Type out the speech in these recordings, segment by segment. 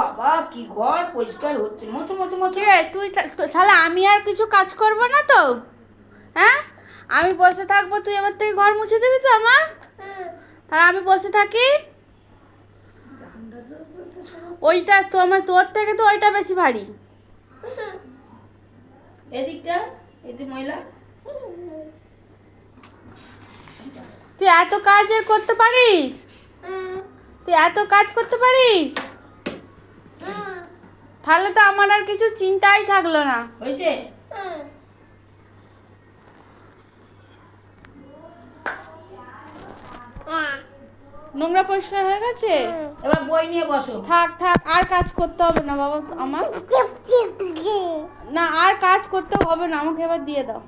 বাবা কি ঘর পরিষ্কার হচ্ছে মতো মতো মতো। তুই তাহলে আমি আর কিছু কাজ করব না তো? হ্যাঁ, আমি বসে থাকবো, তুই আমার থেকে ঘর মুছে দিবি তো আমার? তাহলে আমি বসে থাকি? ওইটা তো আমার, তোর থেকে তো ওইটা বেশি ভারী। এদিকটা এই যে ময়লা। তুই এত কাজ করতে পারিস? তুই এত কাজ করতে পারিস? তাহলে তো আমার আর কিছু চিন্তাই থাকলো না। হয়েছে? নোংরা পরিষ্কার হয়ে গেছে? এবার বই নিয়ে বসো। থাক থাক, আর কাজ করতে হবে না বাবা আমার। না, আর কাজ করতে হবে না, আমাকে এবার দিয়ে দাও।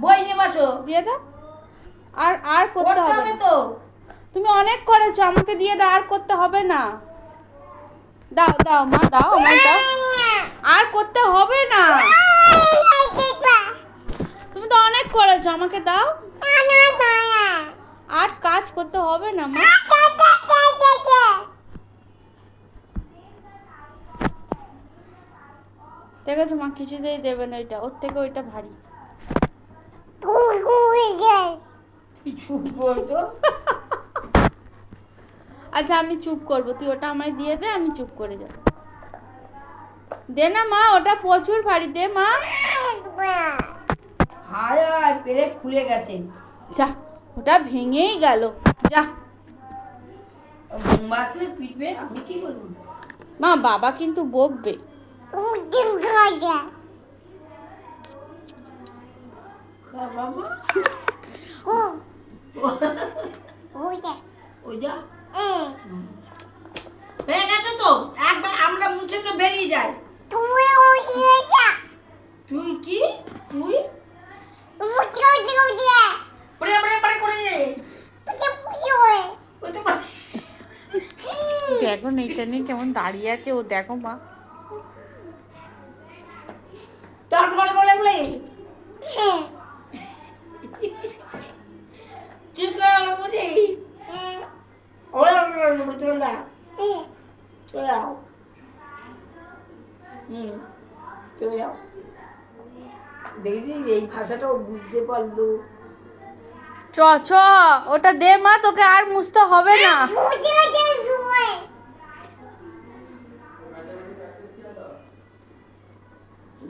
বই নিয়ে বসো। দিয়ে দাও। আর আর করতে হবে না তো। তুমি অনেক করেছো, আমাকে দিয়ে দাও, আর করতে হবে না। দাও দাও মা, দাও আমায় দাও। আর করতে হবে না, তুমি তো অনেক করেছো, আমাকে দাও। আর কাজ করতে হবে না মা। ঠিক আছে মা, কিছুতেই দেবে না, ওইটা ওর থেকে ওইটা ভারী। চুপ করতো। আচ্ছা আমি চুপ করবো, তুই ওটা আমায় দিয়ে দে, আমি চুপ করে যাব। দে না মা, ওটা প্রচুর ভারী, দে মা। হায় হায় পেরেক খুলে গেছে। যা, ওটা ভেঙেই গেল, যা। বাসলে পিটবে, আমি কি বলবো? মা বাবা কিন্তু বকবে। বাবা ওই যা হয়ে গেছে তো, একবার আমরা মুছে তো বেরিয়ে যাই। তুই কি তুই পড়ে পড়ে পড়ে করে ওই তো দেখো এইটা নিয়ে কেমন দাঁড়িয়ে আছে ও, দেখো মা। তার বলে বলে বলে ঠিক আছে বুঝি ওরা চলে যা চলে যাও। চলে যাও। দেখেছি এই ভাষাটাও বুঝতে পারলো। চ চ, ওটা দে মা, তোকে আর মুছতে হবে না।